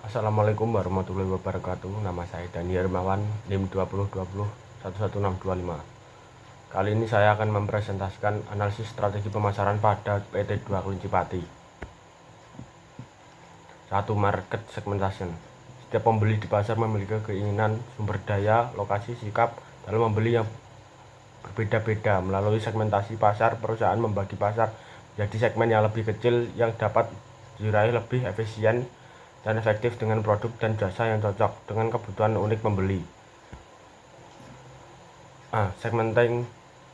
Assalamualaikum warahmatullahi wabarakatuh. Nama saya Dani Hermawan, NIM 2020 11625. Kali ini saya akan mempresentasikan analisis strategi pemasaran pada PT 2 Kelinci Pati. 1. Market segmentation. Setiap pembeli di pasar memiliki keinginan, sumber daya, lokasi, sikap dalam membeli yang berbeda-beda. Melalui segmentasi pasar, perusahaan membagi pasar menjadi segmen yang lebih kecil yang dapat diraih lebih efisien dan efektif dengan produk dan jasa yang cocok dengan kebutuhan unik pembeli. Segmenting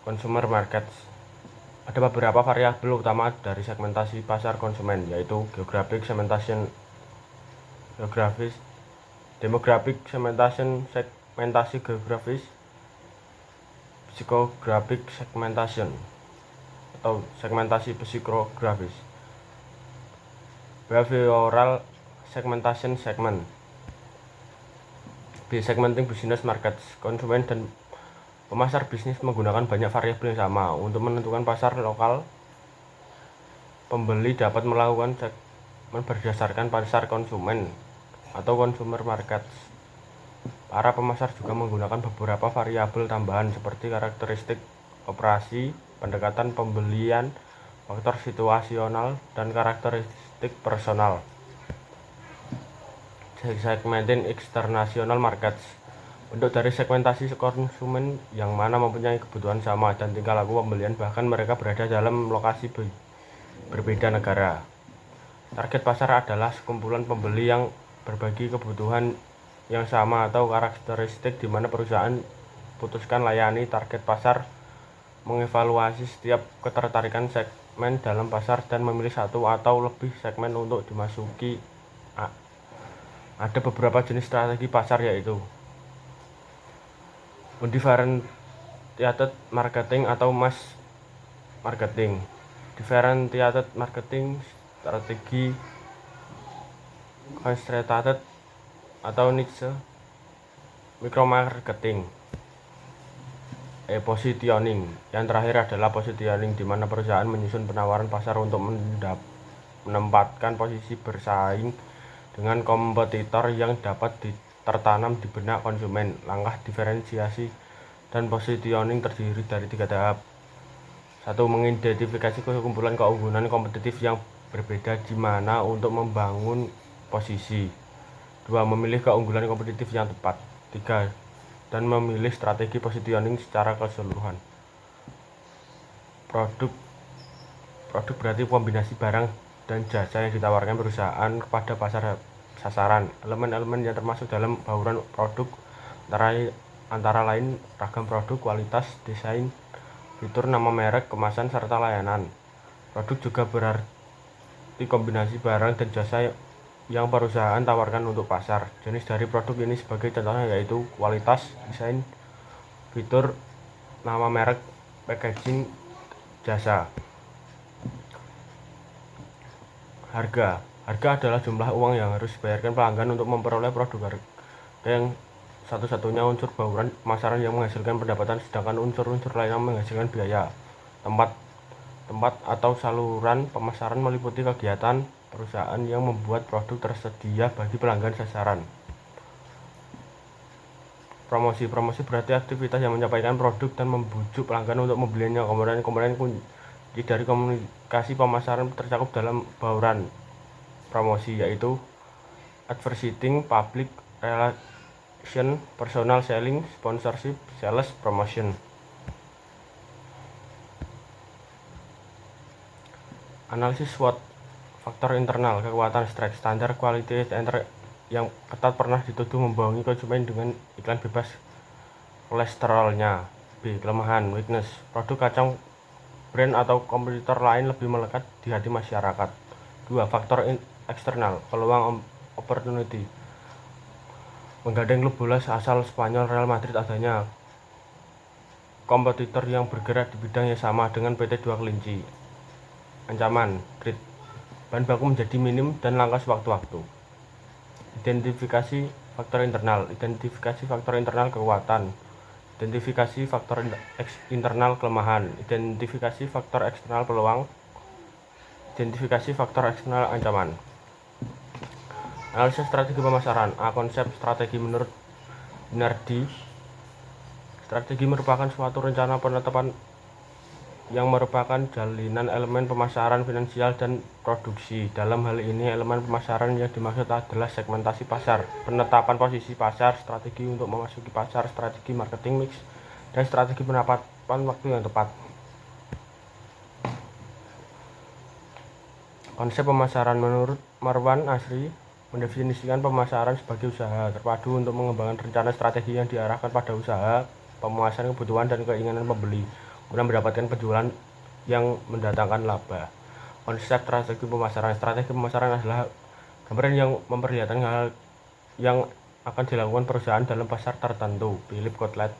consumer markets. Ada beberapa variabel utama dari segmentasi pasar konsumen, yaitu geographic segmentation, demographic segmentation, segmentasi geografis, psychographic segmentation atau segmentasi psikografis, behavioral segmentation segment. B. Segmenting business markets. Konsumen dan pemasar bisnis menggunakan banyak variabel yang sama untuk menentukan pasar lokal. Pembeli dapat melakukan segmen berdasarkan pasar konsumen atau consumer markets. Para pemasar juga menggunakan beberapa variabel tambahan seperti karakteristik operasi, pendekatan pembelian, faktor situasional, dan karakteristik personal. Segmenting international markets. Untuk dari segmentasi konsumen yang mana mempunyai kebutuhan sama dan tingkah laku pembelian, bahkan mereka berada dalam lokasi berbeda negara. Target pasar adalah sekumpulan pembeli yang berbagi kebutuhan yang sama atau karakteristik di mana perusahaan putuskan layani target pasar, mengevaluasi setiap ketertarikan segmen dalam pasar dan memilih satu atau lebih segmen untuk dimasuki. Ada beberapa jenis strategi pasar, yaitu undifferentiated marketing atau mass marketing, differentiated marketing, strategi concentrated atau niche micromarketing, positioning. Yang terakhir adalah positioning, di mana perusahaan menyusun penawaran pasar untuk menempatkan posisi bersaing dengan kompetitor yang dapat tertanam di benak konsumen. Langkah diferensiasi dan positioning terdiri dari 3 tahap. 1. Mengidentifikasi kumpulan keunggulan kompetitif yang berbeda di mana untuk membangun posisi. 2. Memilih keunggulan kompetitif yang tepat. 3. Dan memilih strategi positioning secara keseluruhan. Produk berarti kombinasi barang dan jasa yang ditawarkan perusahaan kepada pasar sasaran. Elemen-elemen yang termasuk dalam bauran produk antara lain ragam produk, kualitas, desain, fitur, nama merek, kemasan, serta layanan. Produk juga berarti kombinasi barang dan jasa yang perusahaan tawarkan untuk pasar. Jenis dari produk ini sebagai contohnya yaitu kualitas, desain, fitur, nama merek, packaging, jasa. Harga adalah jumlah uang yang harus dibayarkan pelanggan untuk memperoleh produk. Harga yang satu-satunya unsur bauran pemasaran yang menghasilkan pendapatan, sedangkan unsur-unsur lainnya menghasilkan biaya. Tempat atau saluran pemasaran meliputi kegiatan perusahaan yang membuat produk tersedia bagi pelanggan sasaran. Promosi berarti aktivitas yang menyampaikan produk dan membujuk pelanggan untuk membelinya. Komponen kunci dari komunikasi pemasaran tercakup dalam bauran promosi, yaitu advertising, public relation, personal selling, sponsorship, sales, promotion. Analisis SWOT. Faktor internal, kekuatan, strength, standar, quality, yang ketat pernah dituduh membohongi konsumen dengan iklan bebas kolesterolnya. B. Kelemahan, weakness. Produk kacang brand atau kompetitor lain lebih melekat di hati masyarakat. 2. Faktor eksternal, peluang, opportunity. Menggandeng klub bola asal Spanyol Real Madrid, adanya kompetitor yang bergerak di bidang yang sama dengan PT 2 Kelinci. Ancaman, threat. Bahan baku menjadi minim dan langka sewaktu-waktu. Identifikasi faktor internal, kekuatan. Identifikasi faktor internal, kelemahan. Identifikasi faktor eksternal, peluang. Identifikasi faktor eksternal, ancaman. Analisis strategi pemasaran. Konsep strategi menurut Binardi. Strategi merupakan suatu rencana penetapan yang merupakan jalinan elemen pemasaran, finansial, dan produksi. Dalam hal ini, elemen pemasaran yang dimaksud adalah segmentasi pasar, penetapan posisi pasar, strategi untuk memasuki pasar, strategi marketing mix, dan strategi penerapan waktu yang tepat. Konsep pemasaran menurut Marwan Asri mendefinisikan pemasaran sebagai usaha terpadu untuk mengembangkan rencana strategi yang diarahkan pada usaha, pemuasan kebutuhan dan keinginan pembeli, guna mendapatkan penjualan yang mendatangkan laba. Konsep strategi pemasaran. Strategi pemasaran adalah gambaran yang memperlihatkan hal yang akan dilakukan perusahaan dalam pasar tertentu. Philip Kotlet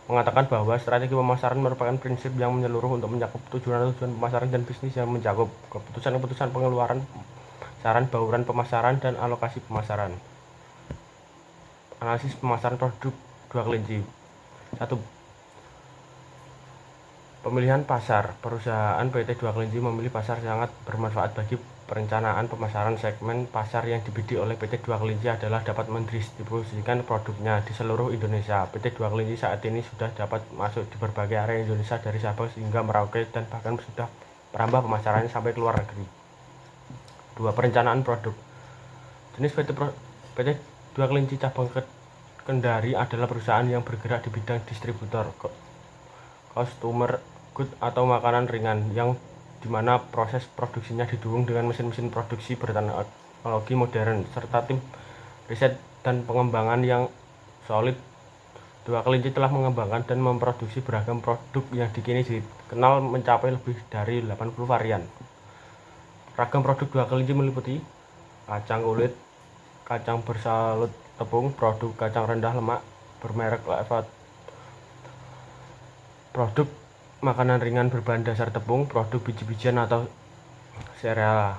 mengatakan bahwa strategi pemasaran merupakan prinsip yang menyeluruh untuk mencakup tujuan-tujuan pemasaran dan bisnis yang mencakup keputusan-keputusan pengeluaran, saran bauran pemasaran, dan alokasi pemasaran. Analisis pemasaran produk dua kelinci. 1. Pemilihan pasar. Perusahaan PT Dua Kelinci memilih pasar sangat bermanfaat bagi perencanaan pemasaran. Segmen pasar yang dibidik oleh PT Dua Kelinci adalah dapat mendistribusikan produknya di seluruh Indonesia. PT Dua Kelinci saat ini sudah dapat masuk di berbagai area Indonesia dari Sabang hingga Merauke dan bahkan sudah merambah pemasarannya sampai ke luar negeri. 2. Perencanaan produk. Jenis PT Dua Kelinci cabang Kendari adalah perusahaan yang bergerak di bidang distributor consumer good atau makanan ringan, yang dimana proses produksinya didukung dengan mesin-mesin produksi berteknologi modern serta tim riset dan pengembangan yang solid. Dua Kelinci telah mengembangkan dan memproduksi beragam produk yang kini dikenal mencapai lebih dari 80 varian. Ragam produk Dua Kelinci meliputi kacang kulit, kacang bersalut tepung, produk kacang rendah lemak bermerek Levot, produk makanan ringan berbahan dasar tepung, produk biji-bijian atau sereal.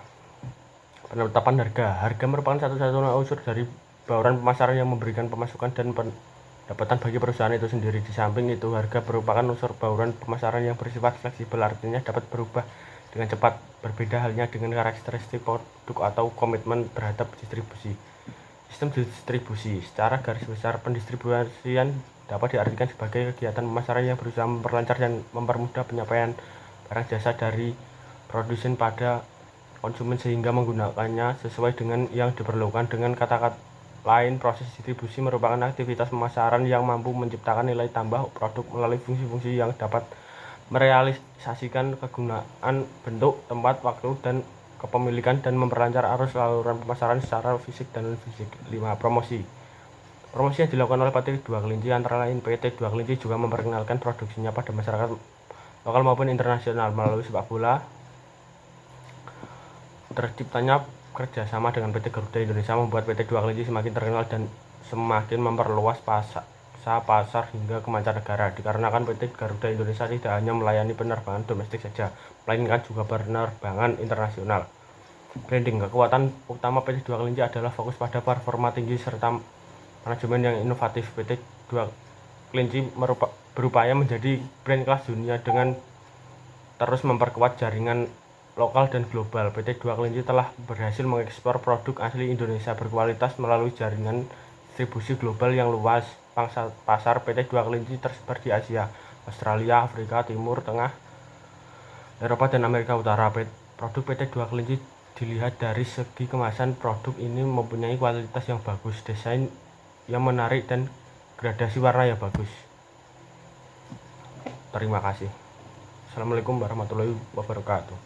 Penetapan harga. Harga merupakan satu-satunya unsur dari bauran pemasaran yang memberikan pemasukan dan pendapatan bagi perusahaan itu sendiri. Di samping itu, harga merupakan unsur bauran pemasaran yang bersifat fleksibel, artinya dapat berubah dengan cepat. Berbeda halnya dengan karakteristik produk atau komitmen terhadap distribusi. Sistem distribusi. Secara garis besar, pendistribusian dapat diartikan sebagai kegiatan pemasaran yang berusaha memperlancar dan mempermudah penyampaian barang jasa dari produsen pada konsumen sehingga menggunakannya sesuai dengan yang diperlukan. Dengan kata-kata lain, proses distribusi merupakan aktivitas pemasaran yang mampu menciptakan nilai tambah produk melalui fungsi-fungsi yang dapat merealisasikan kegunaan bentuk, tempat, waktu, dan kepemilikan dan memperlancar arus saluran pemasaran secara fisik dan non-fisik. 5. Promosi. Promosi yang dilakukan oleh PT Dua Kelinci antara lain PT Dua Kelinci juga memperkenalkan produksinya pada masyarakat lokal maupun internasional melalui sepak bola. Terciptanya kerjasama dengan PT Garuda Indonesia membuat PT Dua Kelinci semakin terkenal dan semakin memperluas pasar hingga ke mancanegara, dikarenakan PT Garuda Indonesia tidak hanya melayani penerbangan domestik saja, melainkan juga penerbangan internasional. Branding. Kekuatan utama PT Dua Kelinci adalah fokus pada performa tinggi serta manajemen yang inovatif. PT Dua Kelinci berupaya menjadi brand kelas dunia dengan terus memperkuat jaringan lokal dan global. PT Dua Kelinci telah berhasil mengekspor produk asli Indonesia berkualitas melalui jaringan distribusi global yang luas. Pangsa pasar PT Dua Kelinci tersebar di Asia, Australia, Afrika Timur Tengah, Eropa, dan Amerika Utara. Produk PT Dua Kelinci dilihat dari segi kemasan. Produk ini mempunyai kualitas yang bagus, desain yang menarik, dan gradasi warna yang bagus. Terima kasih. Assalamualaikum warahmatullahi wabarakatuh.